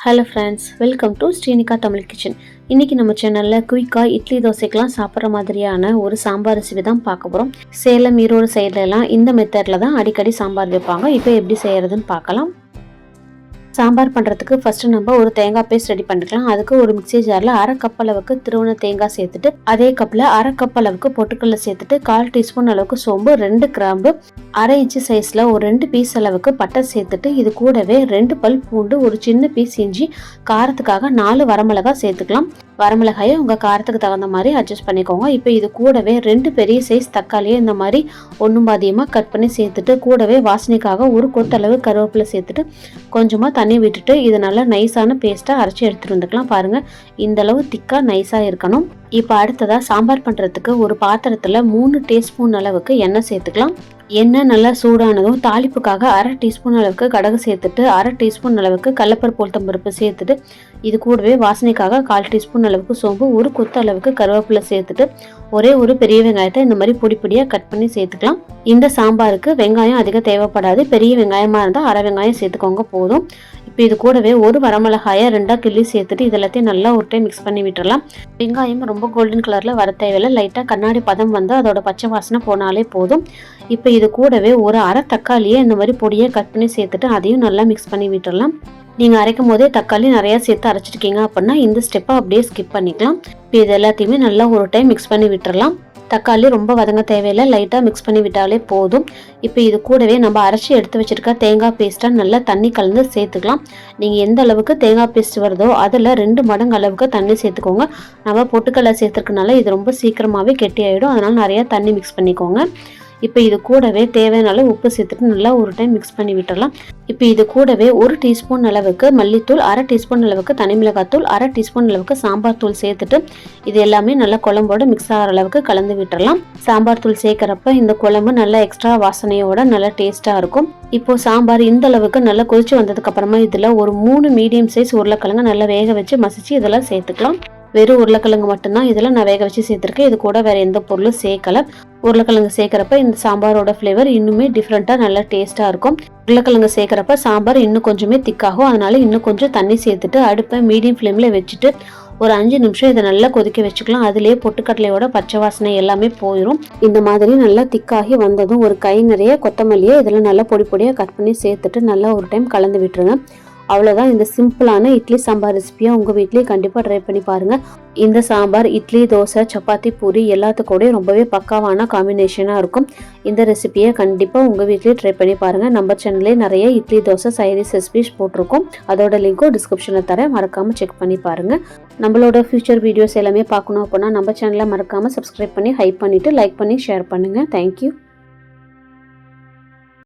Hello friends, welcome to Srinika Tamil kitchen. இன்றைக்கி நம்ம சேனலில் குயிக்காக இட்லி தோசைக்கெலாம் சாப்பிட்ற மாதிரியான ஒரு சாம்பார் ரெசிபி தான் பார்க்க போகிறோம். சேலம் ஈரோடு சைட்லலாம் இந்த மெத்தடில் தான் அடிக்கடி சாம்பார் வைப்பாங்க. இப்போ எப்படி செய்கிறதுன்னு பார்க்கலாம். சாம்பார் பண்ணுறதுக்கு ஃபஸ்ட்டு நம்ம ஒரு தேங்காய் பேஸ்ட் ரெடி பண்ணிக்கலாம். அதுக்கு ஒரு மிக்ஸி ஜாரில் அரை கப் அளவுக்கு திருவண்ண தேங்காய் சேர்த்துட்டு அதே கப்பில் அரை கப் அளவுக்கு பொட்டுக்கடலை சேர்த்துட்டு 1/4 டீஸ்பூன் அளவுக்கு சோம்பு, 2 கிராம்பு, 1/2 இன்ச்சு சைஸில் ஒரு 2 பீஸ் அளவுக்கு பட்டை சேர்த்துட்டு இது கூடவே 2 பல் பூண்டு, ஒரு சின்ன பீஸ் இஞ்சி, காரத்துக்காக 4 வரமிளகாய் சேர்த்துக்கலாம். வரமிளகாயை உங்கள் காரத்துக்கு தகுந்த மாதிரி அட்ஜஸ்ட் பண்ணிக்கோங்க. இப்போ இது கூடவே 2 பெரிய சைஸ் தக்காளியை இந்த மாதிரி ஒன்றும் பாதியமாக கட் பண்ணி சேர்த்துட்டு கூடவே வாசனைக்காக ஒரு கொத்தளவு கருவேப்பிலை சேர்த்துட்டு கொஞ்சமாக தண்ணி விட்டுட்டு இது நல்லா நைஸான பேஸ்ட்டாக அரைச்சி எடுத்துகிட்டு வந்துக்கலாம். பாருங்கள், இந்தளவு திக்காக நைஸாக இருக்கணும். இப்போ அடுத்ததாக சாம்பார் பண்ணுறதுக்கு ஒரு பாத்திரத்தில் 3 டீஸ்பூன் அளவுக்கு எண்ணெய் சேர்த்துக்கலாம். எண்ணெய் நல்லா சூடானதும் தாளிப்புக்காக 1/2 டீஸ்பூன் அளவுக்கு கடுகு சேர்த்துட்டு 1/2 டீஸ்பூன் அளவுக்கு கடலைப்பருப்பு, உளுத்தம்பருப்பு சேர்த்துட்டு இது கூடவே வாசனைக்காக 1/4 டீஸ்பூன் அளவுக்கு சோம்பு, ஒரு கொத்து அளவுக்கு கருவேப்பிலை சேர்த்துட்டு ஒரே ஒரு பெரிய வெங்காயத்தை இந்த மாதிரி பொடி பொடியாக கட் பண்ணி சேர்த்துக்கலாம். இந்த சாம்பாருக்கு வெங்காயம் அதிகம் தேவைப்படாது. பெரிய வெங்காயமாக இருந்தால் 1/2 வெங்காயம் சேர்த்துக்கோங்க போதும். இப்போ இது கூடவே ஒரு வரமிளகாயை 2 கிள்ளி சேர்த்துட்டு இது எல்லாத்தையும் நல்லா ஒரு டைம் மிக்ஸ் பண்ணி விட்டுறலாம். வெங்காயம் ரொம்ப கோல்டன் கலரில் வர தேவையில்லை. லைட்டாக கண்ணாடி பதம் வந்து அதோட பச்சை வாசனை போனாலே போதும். இப்போ இது கூடவே ஒரு அரை தக்காளியை இந்த மாதிரி பொடியை கட் பண்ணி சேர்த்துட்டு அதையும் நல்லா மிக்ஸ் பண்ணி விட்டுறலாம். நீங்கள் அரைக்கும் போதே தக்காளி நிறையா சேர்த்து அரைச்சிருக்கீங்க அப்படின்னா இந்த ஸ்டெப்பை அப்படியே ஸ்கிப் பண்ணிக்கலாம். இப்போ இது எல்லாத்தையுமே நல்லா ஒரு டைம் மிக்ஸ் பண்ணி விட்டுறலாம். தக்காளி ரொம்ப வதங்க தேவையில்லை, லைட்டாக மிக்ஸ் பண்ணி விட்டாலே போதும். இப்போ இது கூடவே நம்ம அரைச்சி எடுத்து வச்சுருக்க தேங்காய் பேஸ்ட்டாக நல்லா தண்ணி கலந்து சேர்த்துக்கலாம். நீங்கள் எந்த அளவுக்கு தேங்காய் பேஸ்ட் வருதோ அதில் 2 மடங்கு அளவுக்கு தண்ணி சேர்த்துக்கோங்க. நம்ம பொட்டுக்கடலை சேர்த்துருக்கனால இது ரொம்ப சீக்கிரமாகவே கெட்டி ஆகிடும். அதனால் நிறையா தண்ணி மிக்ஸ் பண்ணிக்கோங்க. இப்போ இது கூடவே தேவையான உப்பு சேர்த்துட்டு நல்லா ஒரு டைம் மிக்ஸ் பண்ணி விட்டுறலாம். இப்போ இது கூடவே 1 டீஸ்பூன் அளவுக்கு மல்லித்தூள், 1/2 டீஸ்பூன் அளவுக்கு தனி மிளகாத்தூள், 1/2 டீஸ்பூன் அளவுக்கு சாம்பார் தூள் சேர்த்துட்டு இது எல்லாமே நல்லா குழம்போட மிக்ஸ் ஆகிற அளவுக்கு கலந்து விட்டுறலாம். சாம்பார் தூள் சேர்க்குறப்ப இந்த குழம்பு நல்லா எக்ஸ்ட்ரா வாசனையோட நல்லா டேஸ்ட்டாக இருக்கும். இப்போ சாம்பார் இந்த அளவுக்கு நல்லா கொதிச்சு வந்ததுக்கு அப்புறமா இதில் ஒரு 3 மீடியம் சைஸ் உருளைக்கிழங்கு நல்லா வேக வச்சு மசிச்சு இதெல்லாம் சேர்த்துக்கலாம். வெறும் உருளைக்கிழங்கு மட்டும்தான் இதில் நான் வேக வச்சு சேர்த்துருக்கேன். இது கூட வேறு எந்த பொருளும் சேர்க்கலை. உருளைக்கிழங்கு சேர்க்குறப்ப இந்த சாம்பாரோட ஃப்ளேவர் இன்னுமே டிஃப்ரெண்ட்டாக நல்லா டேஸ்ட்டாக இருக்கும். உருளைக்கிழங்கு சேர்க்குறப்ப சாம்பார் இன்னும் கொஞ்சமே திக்காகும். அதனால இன்னும் கொஞ்சம் தண்ணி சேர்த்துட்டு அடுப்பை மீடியம் ஃப்ளேமில் வச்சுட்டு ஒரு 5 நிமிஷம் இதை நல்லா கொதிக்க வச்சுக்கலாம். அதுலேயே பொட்டுக்கடலையோட பச்சை வாசனை எல்லாமே போயிடும். இந்த மாதிரி நல்லா திக்காகி வந்ததும் ஒரு கை நிறைய கொத்தமல்லியை இதில் நல்லா பொடி பொடியாக கட் பண்ணி சேர்த்துட்டு நல்லா ஒரு டைம் கலந்து விட்டுருங்க. அவ்வளோதான். இந்த சிம்பிளான இட்லி சாம்பார் ரெசிபியை உங்கள் வீட்லேயே கண்டிப்பாக ட்ரை பண்ணி பாருங்கள். இந்த சாம்பார் இட்லி, தோசை, சப்பாத்தி, பூரி எல்லாத்துக்கூடயும் ரொம்பவே பக்காவான காம்பினேஷனாக இருக்கும். இந்த ரெசிபியை கண்டிப்பாக உங்கள் வீட்லேயே ட்ரை பண்ணி பாருங்கள். நம்ம சேனல்லே நிறைய இட்லி, தோசை, சைடிஷ் ரெசிபிஸ் போட்டிருக்கோம். அதோட லிங்க்கும் டிஸ்கிரிப்ஷனில் தரேன், மறக்காமல் செக் பண்ணி பாருங்கள். நம்மளோட ஃபியூச்சர் வீடியோஸ் எல்லாமே பார்க்கணும் அப்படின்னா நம்ம சேனலை மறக்காமல் சப்ஸ்கிரைப் பண்ணி ஹைப் பண்ணிவிட்டு லைக் பண்ணி ஷேர் பண்ணுங்கள். தேங்க்யூ.